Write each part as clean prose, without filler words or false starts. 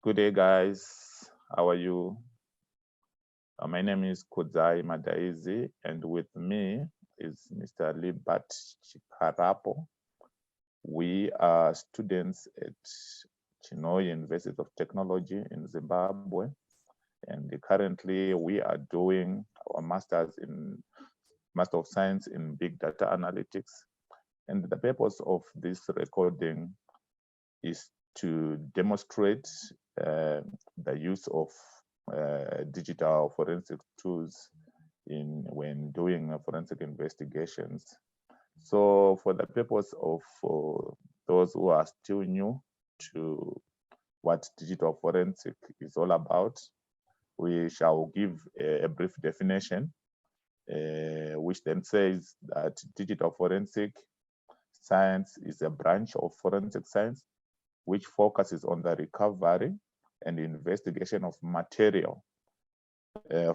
Good day, guys. How are you? My name is Kudzai Madaizi, and with me is Mr. Libat Chikarapo. We are students at Chinhoyi University of Technology in Zimbabwe, and currently we are doing our Master of Science in Big Data Analytics. And the purpose of this recording is to demonstrate the use of digital forensic tools when doing forensic investigations. So for the purpose of those who are still new to what digital forensic is all about, we shall give a brief definition, which then says that digital forensic science is a branch of forensic science which focuses on the recovery and investigation of material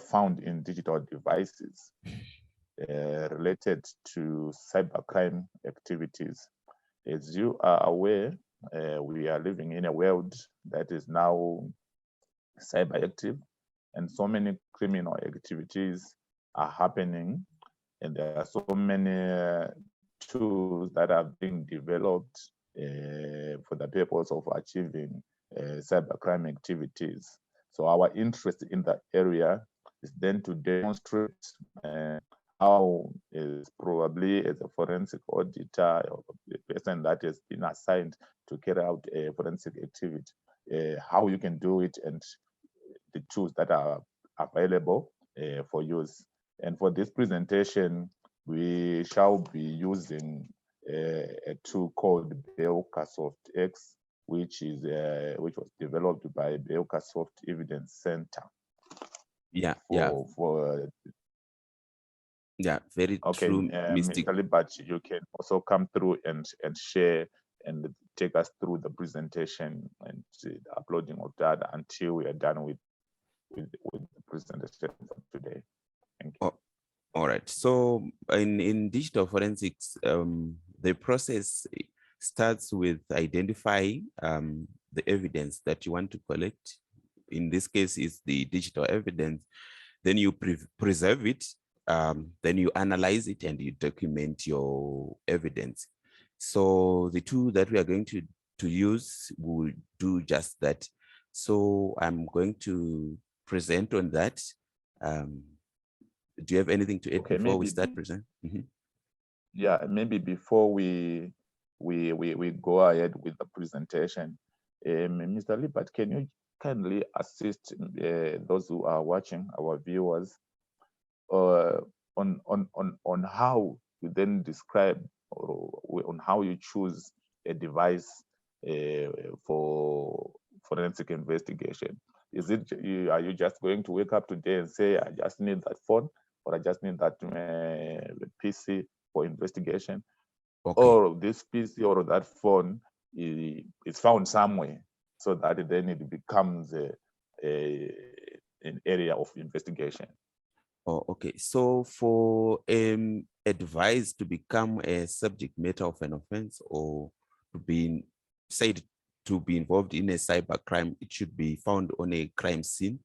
found in digital devices related to cybercrime activities. As you are aware, we are living in a world that is now cyber active, and so many criminal activities are happening, and there are so many tools that are being developed for the purpose of achieving cybercrime activities. So our interest in that area is then to demonstrate how is probably as a forensic auditor or the person that has been assigned to carry out a forensic activity, how you can do it and the tools that are available for use. And for this presentation, we shall be using a tool called Belkasoft X, which was developed by Belkasoft Evidence Center. Very okay, true. Mr. Libat, you can also come through and share and take us through the presentation and the uploading of that until we are done with the presentation for today. Thank you. All right. So in digital forensics, the process starts with identifying the evidence that you want to collect. In this case, is the digital evidence. Then you preserve it. Then you analyze it and you document your evidence. So the tool that we are going to use will do just that. So I'm going to present on that. Do you have anything to add before we start presenting? Yeah, maybe before we go ahead with the presentation, Mr. Libat, can you kindly assist those who are watching, our viewers, on how you then describe or on how you choose a device for forensic investigation? Is it are you just going to wake up today and say, I just need that phone, or I just need that PC for investigation? Okay. Or this PC or that phone is found somewhere, so that then it becomes an area of investigation? Oh, okay. So for a device to become a subject matter of an offense or to be said to be involved in a cyber crime, it should be found on a crime scene.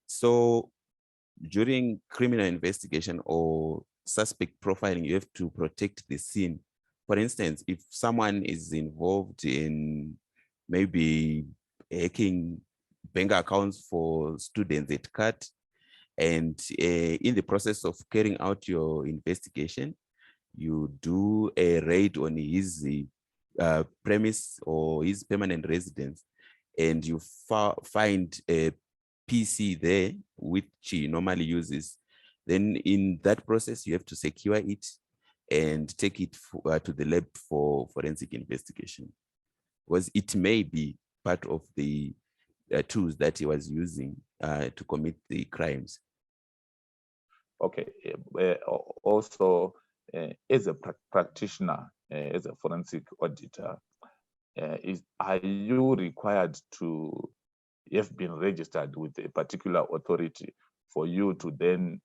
So during criminal investigation or suspect profiling, you have to protect the scene. For instance, if someone is involved in maybe hacking bank accounts for students at CAT, and in the process of carrying out your investigation, you do a raid on his premise or his permanent residence, and you find a PC there, which he normally uses. Then in that process, you have to secure it and take it to the lab for forensic investigation, because it may be part of the tools that he was using to commit the crimes. Okay. Also, as a practitioner, as a forensic auditor, are you required to have been registered with a particular authority for you to then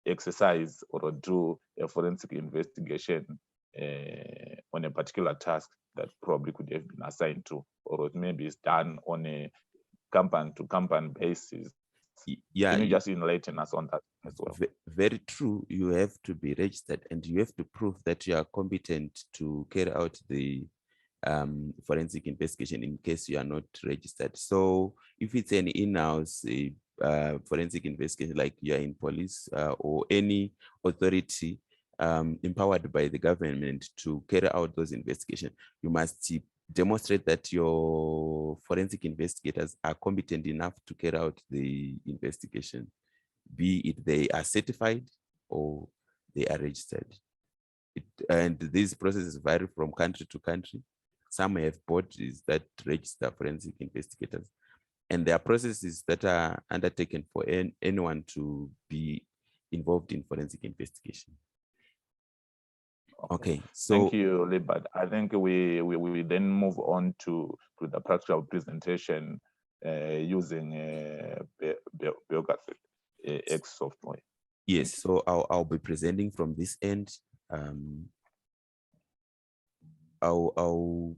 exercise or do a forensic investigation on a particular task that probably could have been assigned to, or maybe it's done on a company to company basis. Yeah, can you just enlighten us on that as well? Very true. You have to be registered and you have to prove that you are competent to carry out the forensic investigation in case you are not registered. So if it's an in-house forensic investigation, like you are in police or any authority empowered by the government to carry out those investigations, you must demonstrate that your forensic investigators are competent enough to carry out the investigation, be it they are certified or they are registered. And these processes vary from country to country. Some have bodies that register forensic investigators, and there are processes that are undertaken for anyone to be involved in forensic investigation. Okay, so thank you, Libert. I think we then move on to the practical presentation using Biographic X software. Yes, so I'll be presenting from this end. I'll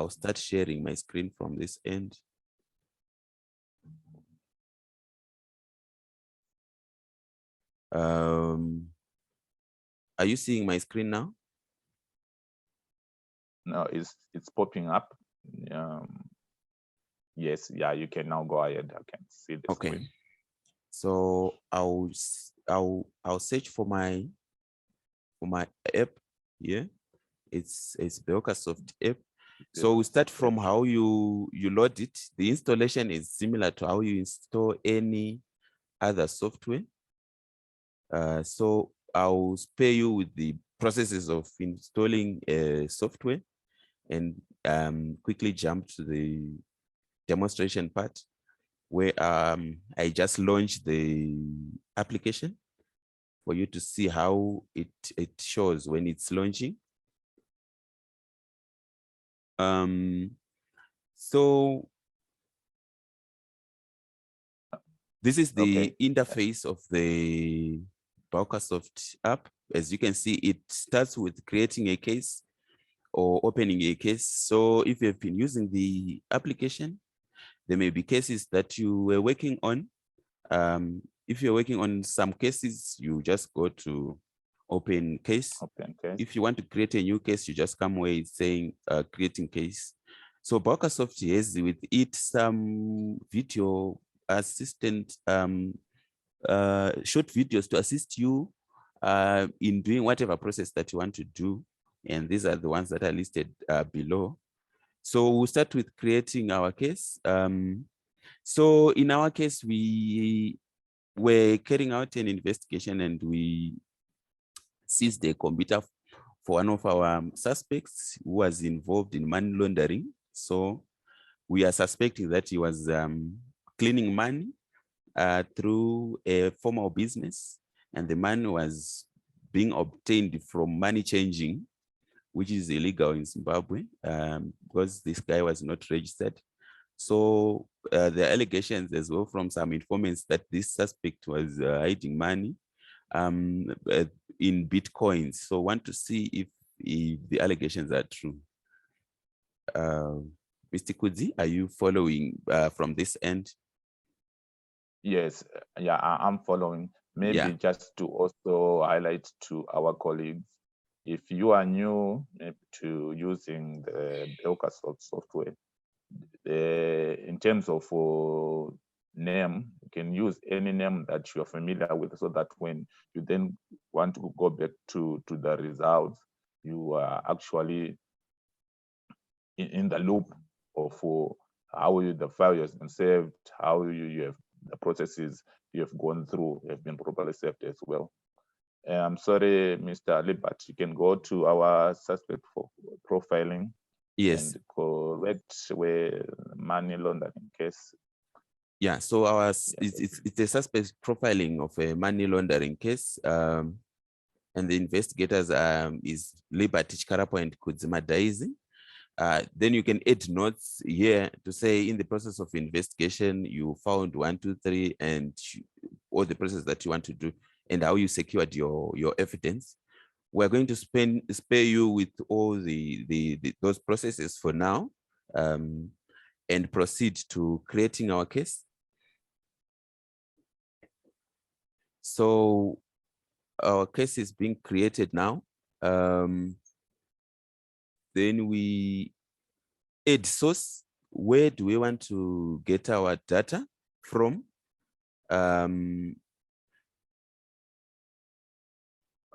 start sharing my screen from this end. Are you seeing my screen now? No, it's popping up. Yes, yeah, you can now go ahead. I can see the screen. So I'll search for my app here. It's BeokaSoft app. So we start from how you load it. The installation is similar to how you install any other software. So I'll spare you with the processes of installing software and quickly jump to the demonstration part where I just launched the application for you to see how it shows when it's launching. So this is the interface of the BeokaSoft app. As you can see, it starts with creating a case or opening a case. So if you've been using the application, there may be cases that you were working on. If you're working on some cases, you just go to open case. If you want to create a new case, you just come where it's saying creating case. So BeokaSoft has with it some video assistant, short videos to assist you in doing whatever process that you want to do. And these are the ones that are listed below. So we'll start with creating our case. So in our case, we were carrying out an investigation and we seized the computer for one of our suspects who was involved in money laundering. So we are suspecting that he was cleaning money through a formal business, and the money was being obtained from money changing, which is illegal in Zimbabwe because this guy was not registered. So the allegations as well from some informants that this suspect was hiding money in Bitcoins. So want to see if the allegations are true. Mr. Kudzi, are you following from this end? Yes, yeah, I'm following. Maybe just to also highlight to our colleagues, if you are new to using the BeokaSoft software, in terms of name, you can use any name that you're familiar with, so that when you then want to go back to the results, you are actually in the loop of how the file has been saved, how you have the processes you have gone through have been properly saved as well. I'm sorry, Mr. Libert, you can go to our suspect for profiling. Yes. And correct where money laundering case. Yeah, so it's a suspect profiling of a money laundering case. And the investigators is Libert Chikarapo and Kudzima Daisy. Then you can add notes here to say in the process of investigation, you found 1, 2, 3, and all the process that you want to do and how you secured your evidence. We're going to spare you with all those processes for now. And and proceed to creating our case. So our case is being created now. Then we add source. Where do we want to get our data from?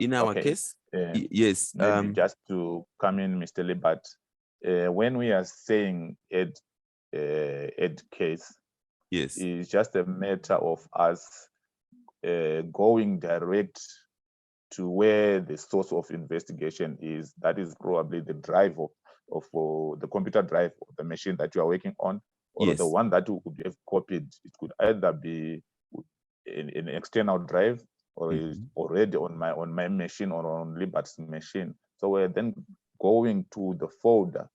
In our case, yes. Maybe just to come in, Mr. Libert, when we are saying add case, yes, it's just a matter of us going direct to where the source of investigation is. That is probably the drive of the computer drive of the machine that you are working on, or yes, the one that you could have copied. It could either be an external drive, or is already on my machine or on Libert's machine. So we're then going to the folder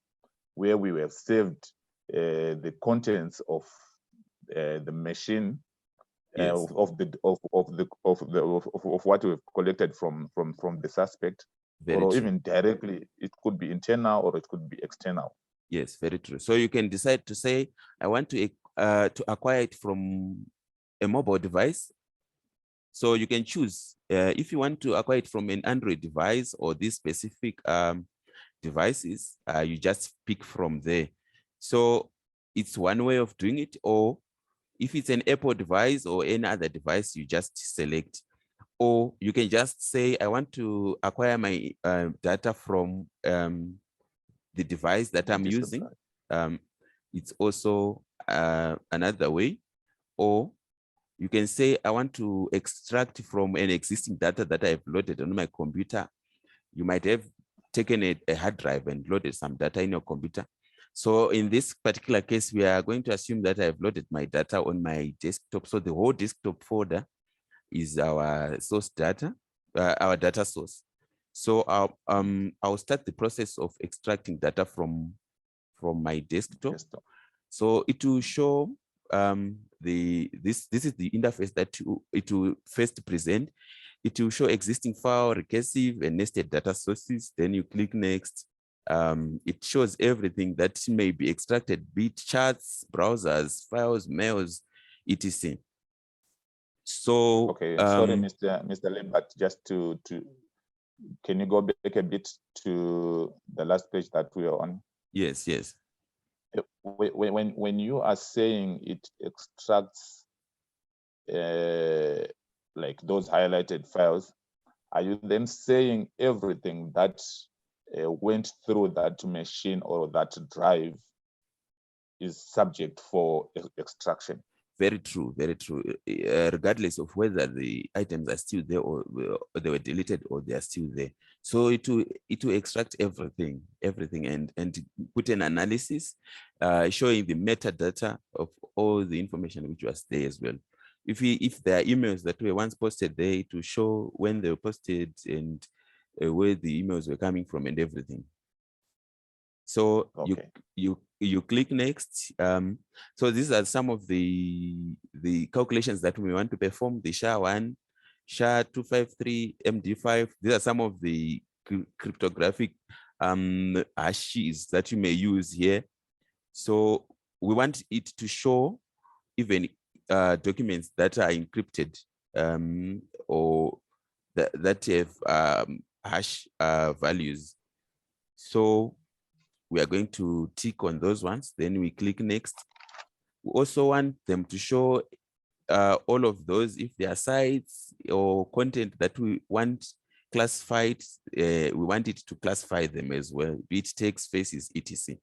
where we have saved the contents of the machine, yes. of what we've collected from the suspect. Very or true. Even directly, it could be internal or it could be external. Yes, very true. So you can decide to say, I want to acquire it from a mobile device. So you can choose if you want to acquire it from an Android device or these specific devices, you just pick from there. So it's one way of doing it. Or if it's an Apple device or any other device, you just select. Or you can just say, I want to acquire my data from the device that I'm using. It's also another way. Or you can say, I want to extract from an existing data that I've loaded on my computer. You might have taken a hard drive and loaded some data in your computer. So in this particular case, we are going to assume that I've loaded my data on my desktop. So the whole desktop folder is our source data, our data source. So I'll start the process of extracting data from my desktop. So it will show this is the interface that it will first present. It will show existing file, recursive, and nested data sources. Then you click next. It shows everything that may be extracted, be it charts, browsers, files, mails, etc. So okay, sorry, Mr. Libert, just to can you go back a bit to the last page that we are on? Yes. When you are saying it extracts like those highlighted files, are you then saying everything that went through that machine or that drive is subject for extraction? Very true, very true. Regardless of whether the items are still there or they were deleted or they are still there. So it will extract everything, and put an analysis showing the metadata of all the information which was there as well. If there are emails that were once posted there, it will show when they were posted and where the emails were coming from and everything. So okay. you click next. So these are some of the calculations that we want to perform: the SHA-1, SHA-253, MD5. These are some of the cryptographic hashes that you may use here. So we want it to show even documents that are encrypted or that have hash values. So we are going to tick on those ones. Then we click next. We also want them to show all of those. If there are sites or content that we want classified, we want it to classify them as well, be it text, faces, etc.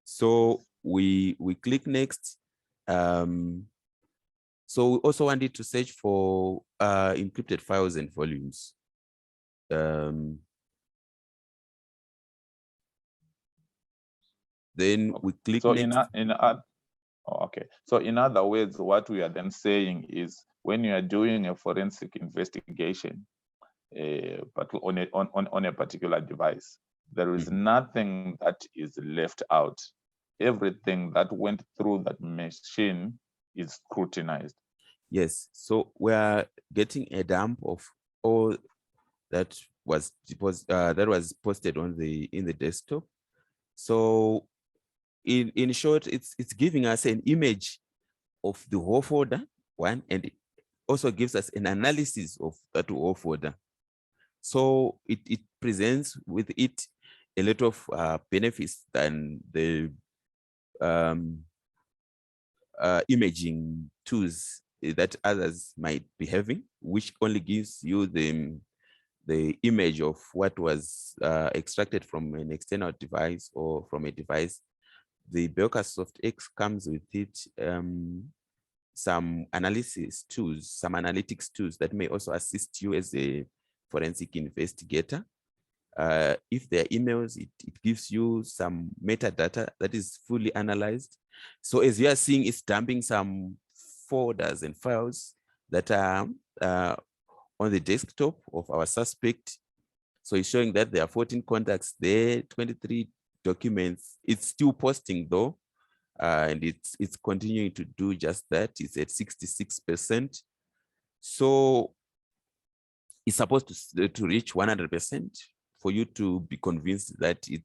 So we click next. So we also want it to search for encrypted files and volumes. Then we click so next. Okay. So in other words, what we are then saying is, when you are doing a forensic investigation, but on a particular device, there is nothing that is left out. Everything that went through that machine is scrutinized. Yes. So we are getting a dump of all that was posted in the desktop. So in short, it's giving us an image of the whole folder, one, and it also gives us an analysis of that whole folder. So it presents with it a lot of benefits than the imaging tools that others might be having, which only gives you the image of what was extracted from an external device or from a device. The Belkasoft X comes with it some analysis tools, some analytics tools that may also assist you as a forensic investigator. If there are emails, it gives you some metadata that is fully analyzed. So as you are seeing, it's dumping some folders and files that are on the desktop of our suspect. So it's showing that there are 14 contacts there, 23 documents. It's still posting though, and it's continuing to do just that. It's at 66%. So it's supposed to reach 100% for you to be convinced that it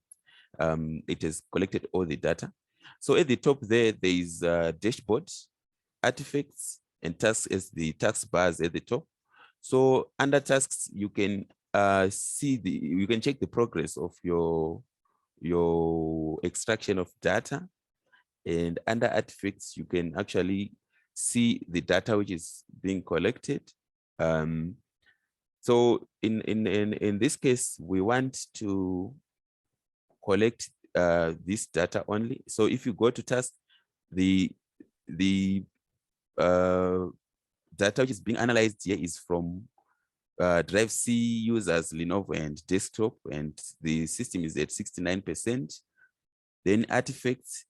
has collected all the data. So at the top there is dashboard, artifacts, and tasks as the task bars at the top. So under tasks, you can you can check the progress of your extraction of data. And under artifacts, you can actually see the data which is being collected. So in this case, we want to collect this data only. So if you go to task, the data which is being analyzed here is from Drive C users, Lenovo and desktop, and the system is at 69%. Then artifacts,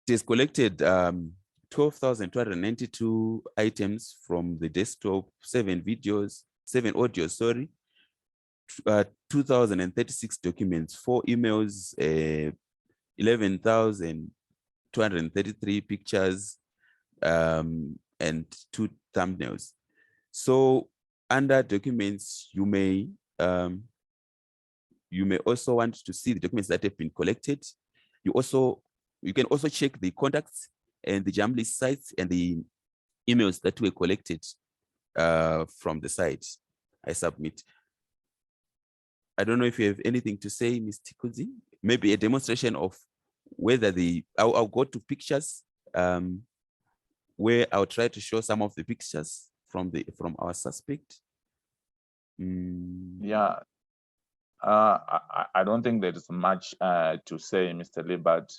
it has collected 12,292 items from the desktop, 7 audio, 2,036 documents, 4 emails, 11,233 pictures, and 2 thumbnails. So under documents, you may also want to see the documents that have been collected. You can also check the contacts and the jump list sites and the emails that were collected from the site. I submit. I don't know if you have anything to say, Mr. Kudzi. Maybe a demonstration of whether I'll go to pictures where I'll try to show some of the pictures from our suspect. Yeah, I don't think there is much to say, Mr. Lee, but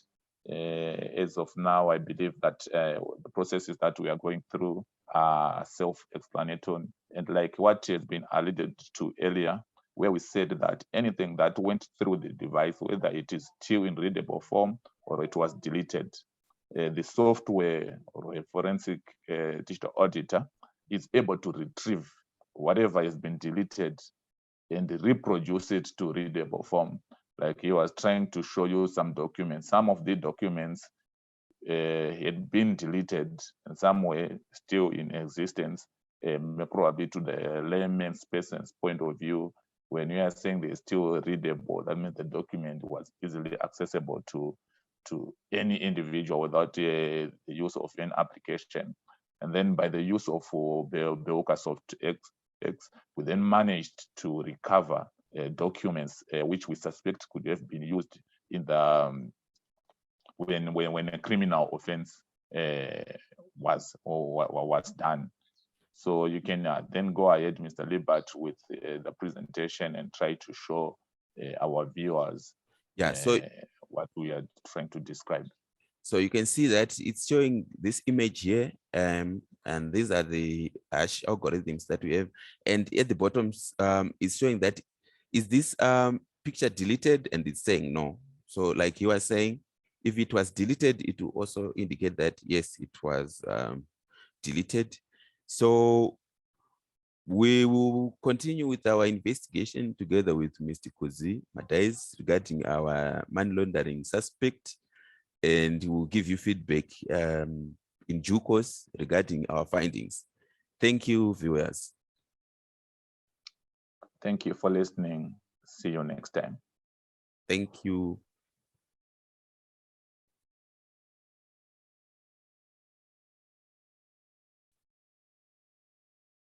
as of now, I believe that the processes that we are going through are self-explanatory, and like what has been alluded to earlier, where we said that anything that went through the device, whether it is still in readable form or it was deleted, the software or a forensic digital auditor is able to retrieve whatever has been deleted and reproduce it to readable form. Like he was trying to show you some documents. Some of the documents had been deleted and some were still in existence, probably to the layman's person's point of view. When you are saying they're still readable, that means the document was easily accessible to any individual without the use of an application. And then by the use of Belkasoft X, we then managed to recover documents which we suspect could have been used in the when a criminal offense was done. So you can then go ahead, Mr. Libert, with the presentation and try to show our viewers what we are trying to describe. So you can see that it's showing this image here, and these are the hash algorithms that we have. And at the bottom, it's showing that is this picture deleted, and it's saying no. So like you were saying, if it was deleted, it will also indicate that yes, it was deleted. So we will continue with our investigation together with Mr. Kozi Madais regarding our money laundering suspect, and we'll give you feedback in due course regarding our findings. Thank you, viewers. Thank you for listening. See you next time. Thank you.